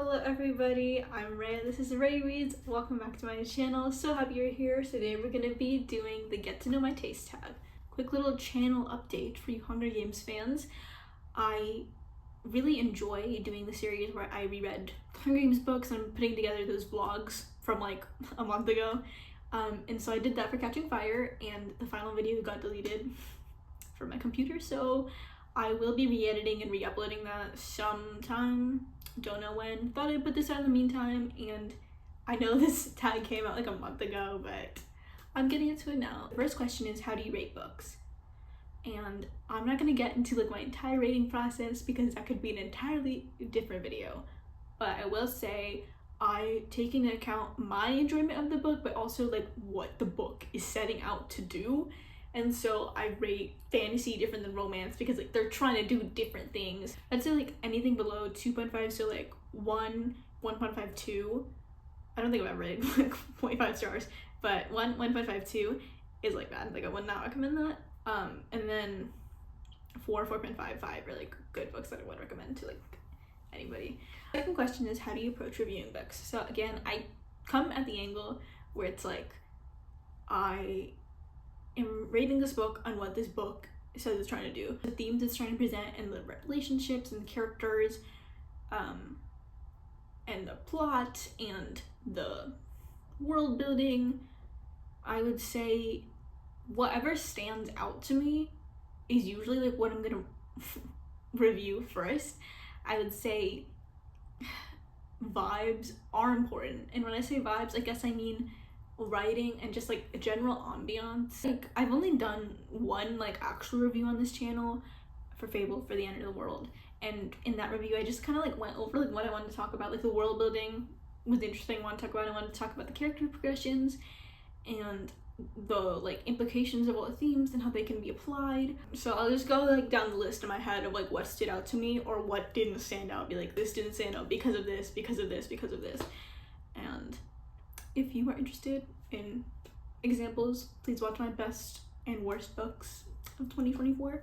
Hello everybody, I'm Ray. This is Ray Reads. Welcome back to my channel. So happy you're here. Today we're going to be doing the Get to Know My Taste tab. Quick little channel update for you Hunger Games fans. I really enjoy doing the series where I reread Hunger Games books and I'm putting together those vlogs from like a month ago. And so I did that for Catching Fire, and the final video got deleted from my computer, so I will be re-editing and re-uploading that sometime. Don't know when. Thought I'd put this out in the meantime, and I know this tag came out like a month ago, but I'm getting into it now. The first question is, how do you rate books? And I'm not gonna get into like my entire rating process because that could be an entirely different video, but I will say I take into account my enjoyment of the book, but also like what the book is setting out to do. And so I rate fantasy different than romance because like they're trying to do different things. I'd say like anything below 2.5, so like 1, 1.5, 2. I don't think I've ever rated like 0.5 stars, but 1.52 is like bad. Like I would not recommend that. And then 4, 4.5, 5 are like good books that I would recommend to like anybody. Second question is, how do you approach reviewing books? So again, I come at the angle where it's like I am rating this book on what this book says it's trying to do, the themes it's trying to present, and the relationships and the characters, and the plot and the world building. I would say whatever stands out to me is usually like what I'm gonna review first. I would say vibes are important, and when I say vibes, I guess I mean writing and just like a general ambiance. Like I've only done one like actual review on this channel for Fable, for the End of the World, and in that review I just kind of like went over like what I wanted to talk about. Like the world building was interesting. I wanted to talk about the character progressions and the like implications of all the themes and how they can be applied. So I'll just go like down the list in my head of like what stood out to me or what didn't stand out. Be like, this didn't stand out because of this, because of this, because of this. And if you are interested in examples, please watch my best and worst books of 2024.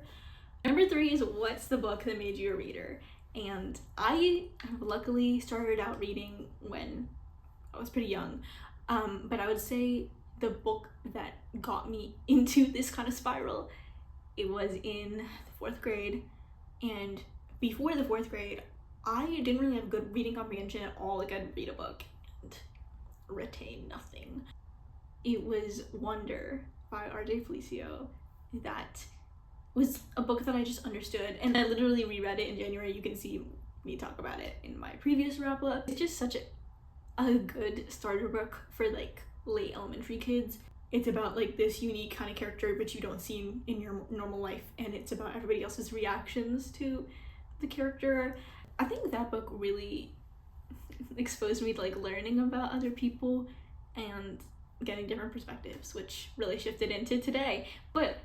Number 3 is, what's the book that made you a reader? And I have luckily started out reading when I was pretty young, but I would say the book that got me into this kind of spiral, it was in the 4th grade, and before the 4th grade I didn't really have good reading comprehension at all. Like I'd read a book and retain nothing. It was Wonder by R.J. Felicio. That was a book that I just understood, and I literally reread it in January. You can see me talk about it in my previous wrap up. It's just such a good starter book for like late elementary kids. It's about like this unique kind of character but you don't see in your normal life, and it's about everybody else's reactions to the character. I think that book really exposed me to like learning about other people and getting different perspectives, which really shifted into today. But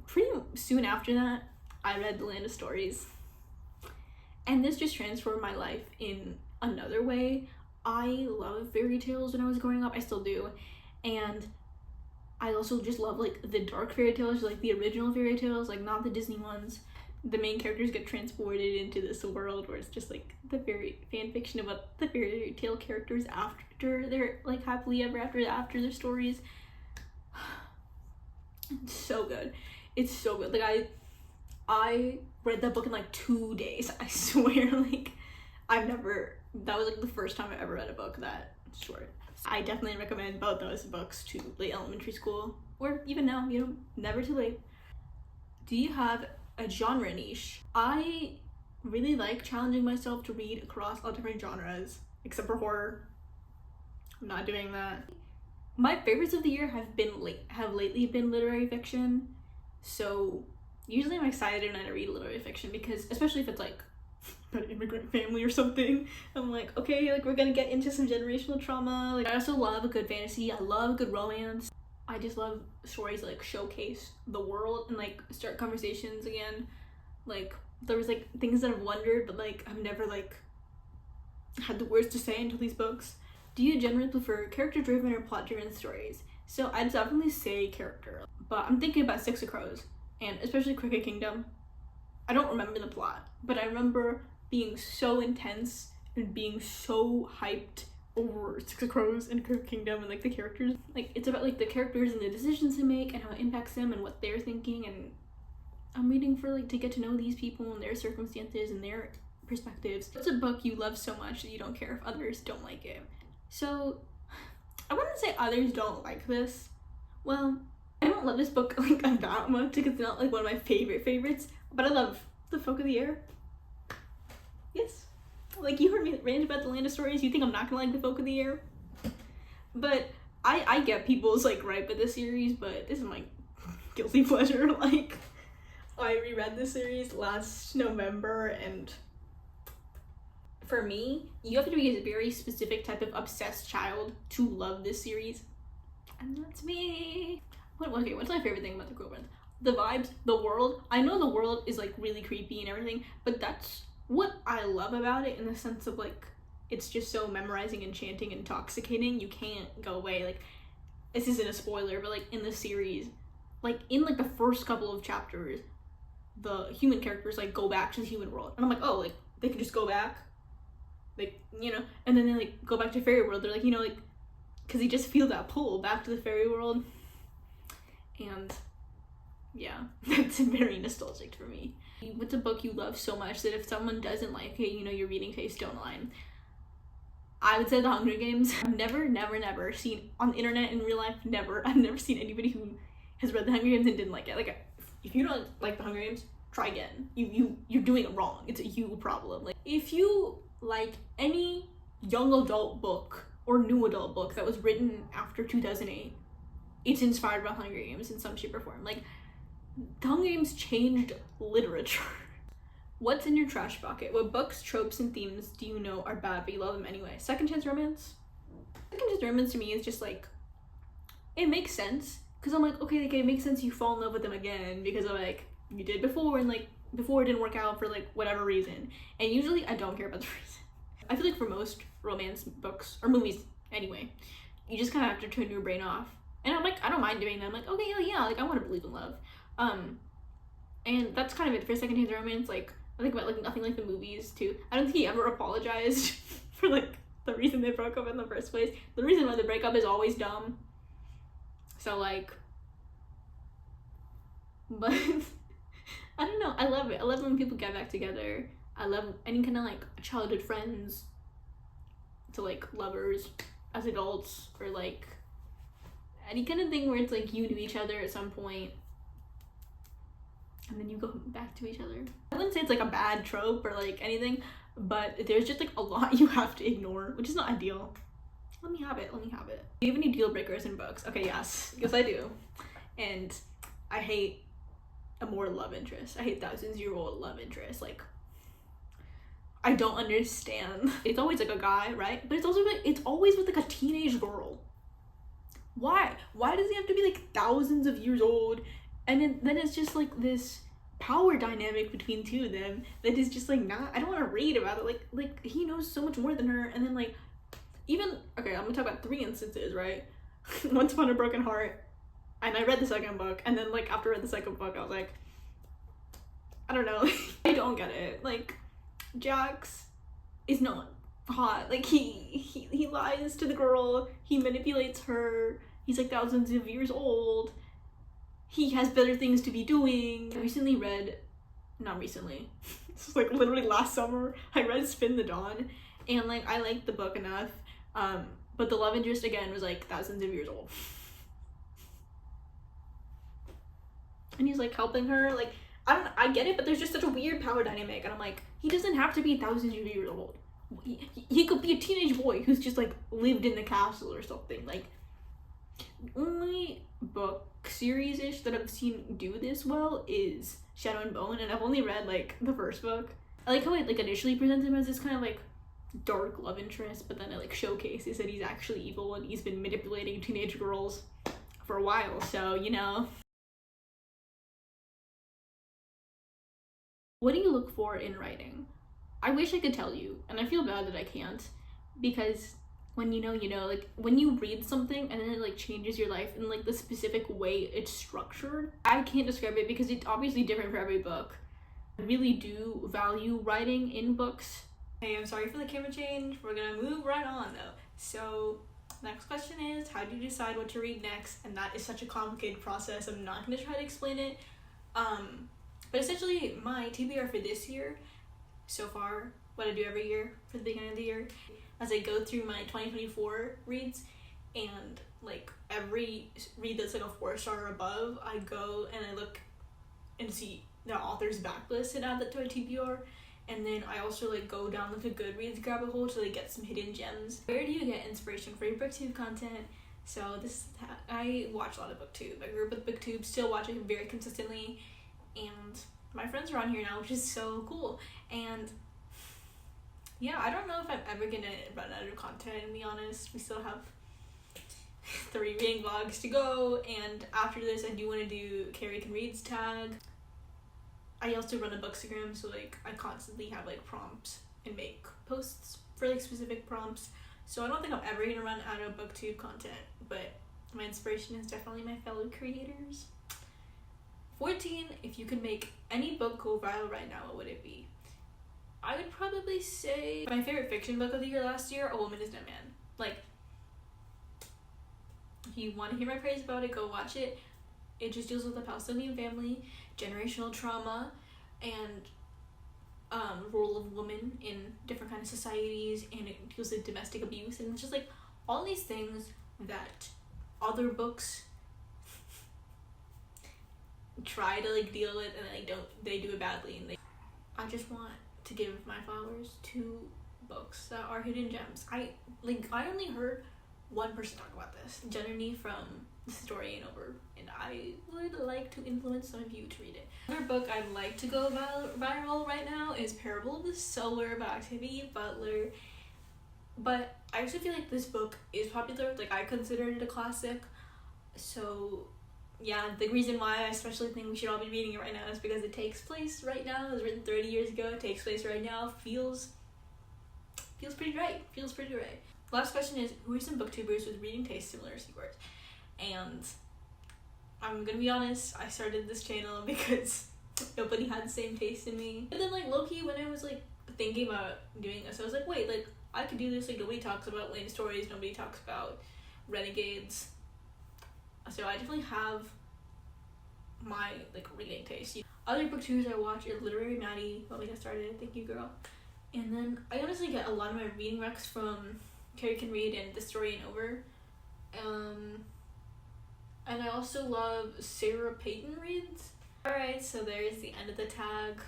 pretty soon after that I read The Land of Stories, and this just transformed my life in another way. I love fairy tales when I was growing up, I still do, and I also just love like the dark fairy tales, like the original fairy tales, like not the Disney ones. The main characters get transported into this world where it's just like the fairy fan fiction about the fairy tale characters after they're like happily ever after their stories. It's so good. It's so good. Like I read that book in like 2 days. I swear. Like that was like the first time I ever read a book that short. I definitely recommend both those books to late elementary school, or even now, you know, never too late. Do you have a genre niche? I really like challenging myself to read across all different genres, except for horror. I'm not doing that. My favorites of the year have lately been literary fiction, so usually I'm excited when I read literary fiction, because especially if it's like an immigrant family or something, I'm like, okay, like we're gonna get into some generational trauma. Like I also love a good fantasy, I love a good romance. I just love stories that like showcase the world and like start conversations again. Like there was like things that I've wondered but like I've never like had the words to say until these books. Do you generally prefer character driven or plot driven stories? So I'd definitely say character, but I'm thinking about Six of Crows, and especially Cricket Kingdom. I don't remember the plot, but I remember being so intense and being so hyped over Six of Crows and Crow Kingdom and like the characters. Like it's about like the characters and the decisions they make and how it impacts them and what they're thinking, and I'm reading for like to get to know these people and their circumstances and their perspectives. It's a book you love so much that you don't care if others don't like it. So I wouldn't say others don't like this. Well, I don't love this book like that much because it's not like one of my favorites, but I love The Folk of the Air. Yes. Like, you heard me rant about the Land of Stories, you think I'm not gonna like The Folk of the Air? But I get people's like gripe with this series, but this is my guilty pleasure. Like, I reread this series last November, and for me, you have to be a very specific type of obsessed child to love this series, and that's me. Okay, what's my favorite thing about the Quillbrand? The vibes, the world. I know the world is like really creepy and everything, but that's what I love about it, in the sense of like it's just so memorizing, enchanting, intoxicating. You can't go away. Like, this isn't a spoiler, but like in the series, like in like the first couple of chapters, the human characters like go back to the human world, and I'm like, oh, like they could just go back, like, you know, and then they like go back to fairy world. They're like, you know, like, because you just feel that pull back to the fairy world. And yeah, that's very nostalgic for me. What's a book you love so much that if someone doesn't like it, you know, your reading taste don't align? I would say The Hunger Games. I've never seen on the internet, in real life, I've never seen anybody who has read The Hunger Games and didn't like it. Like, if you don't like The Hunger Games, try again. You're doing it wrong. It's a you problem. Like, if you like any young adult book or new adult book that was written after 2008, it's inspired by Hunger Games in some shape or form. Like, the Hunger Games changed literature. What's in your trash bucket? What books, tropes, and themes do you know are bad but you love them anyway? Second chance romance? Second chance romance to me is just like, it makes sense. Because I'm like, okay, like, it makes sense you fall in love with them again because of like, you did before, and like, before it didn't work out for like whatever reason. And usually I don't care about the reason. I feel like for most romance books, or movies anyway, you just kind of have to turn your brain off. And I'm like, I don't mind doing that. I'm like, okay, yeah, like, I want to believe in love. And that's kind of it for second chance romance. Like, I think about like Nothing Like the Movies too. I don't think he ever apologized for like the reason they broke up in the first place. The reason why they break up is always dumb. So like, but I don't know. I love it. I love when people get back together. I love any kind of like childhood friends to like lovers as adults, or like any kind of thing where it's like you knew each other at some point and then you go back to each other. I wouldn't say it's like a bad trope or like anything, but there's just like a lot you have to ignore, which is not ideal. Let me have it. Do you have any deal breakers in books? Okay, yes, I do. And I hate a more love interest. I hate thousands-year-old love interest. Like, I don't understand. It's always like a guy, right? But it's also like, it's always with like a teenage girl. Why does he have to be like thousands of years old? And then it's just like this power dynamic between two of them that is just like, not, I don't want to read about it. Like he knows so much more than her. And then like, even, okay, I'm gonna talk about 3 instances, right? Once Upon a Broken Heart, and I read the second book, and then like after I read the second book, I was like, I don't know. I don't get it. Like, Jax is not hot. Like, he lies to the girl, he manipulates her, he's like thousands of years old, he has better things to be doing. I recently read, not recently, this was like literally last summer, I read Spin the Dawn, and like, I liked the book enough, but the love interest again was like thousands of years old. And he's like helping her, like, I get it, but there's just such a weird power dynamic, and I'm like, he doesn't have to be thousands of years old. He could be a teenage boy who's just like lived in the castle or something. Like, only book series-ish that I've seen do this well is Shadow and Bone, and I've only read like the first book. I like how it like initially presents him as this kind of like dark love interest, but then it like showcases that he's actually evil and he's been manipulating teenage girls for a while, so you know. What do you look for in writing? I wish I could tell you, and I feel bad that I can't, because when you know, like, when you read something and then it like changes your life in like the specific way it's structured, I can't describe it because it's obviously different for every book. I really do value writing in books. Hey, I'm sorry for the camera change. We're gonna move right on though. So, next question is, how do you decide what to read next? And that is such a complicated process. I'm not gonna try to explain it. But essentially, my TBR for this year, so far, what I do every year for the beginning of the year, as I go through my 2024 reads, and like every read that's like a 4-star or above, I go and I look and see the author's backlist and add that to my TBR. And then I also like go down like a Goodreads rabbit hole to like get some hidden gems. Where do you get inspiration for your booktube content? So I watch a lot of booktube. I grew up with booktube, still watch it very consistently, and my friends are on here now, which is so cool. And yeah, I don't know if I'm ever gonna run out of content, to be honest. We still have 3 reading vlogs to go, and after this I do want to do Carrie Can Reads tag. I also run a bookstagram, so like I constantly have like prompts and make posts for like specific prompts. So I don't think I'm ever gonna run out of booktube content, but my inspiration is definitely my fellow creators. 14, if you could make any book go viral right now, what would it be? I would probably say my favorite fiction book of the year last year, A Woman is No Man. Like, if you want to hear my praise about it, go watch it. It just deals with the Palestinian family, generational trauma, and role of women in different kinds of societies, and it deals with domestic abuse, and it's just like all these things that other books try to like deal with, and they do it badly. And I just want to give my flowers to books that are hidden gems. I only heard one person talk about this, Jenny from The Story Ain't Over, and I would like to influence some of you to read it. Another book I'd like to go viral right now is Parable of the Sower by Octavia Butler, but I actually feel like this book is popular. Like, I consider it a classic, so yeah, the reason why I especially think we should all be reading it right now is because it takes place right now. It was written 30 years ago, it takes place right now, feels pretty right, Last question is, who are some booktubers with reading tastes similar to yours? And I'm gonna be honest, I started this channel because nobody had the same taste in me. But then like low-key, when I was like thinking about doing this, I was like, wait, like I could do this. Like, nobody talks about Lane stories, nobody talks about renegades, so I definitely have my like reading taste. Other booktubers I watch are Literary Maddie, when we got started, thank you girl. And then I honestly get a lot of my reading recs from Carrie Can Read and The Story Ain't Over. And I also love Sarah Payton Reads. Alright, so there's the end of the tag.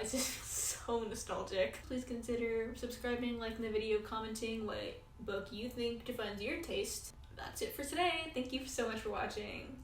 It's just so nostalgic. Please consider subscribing, liking the video, commenting what book you think defines your taste. That's it for today. Thank you so much for watching.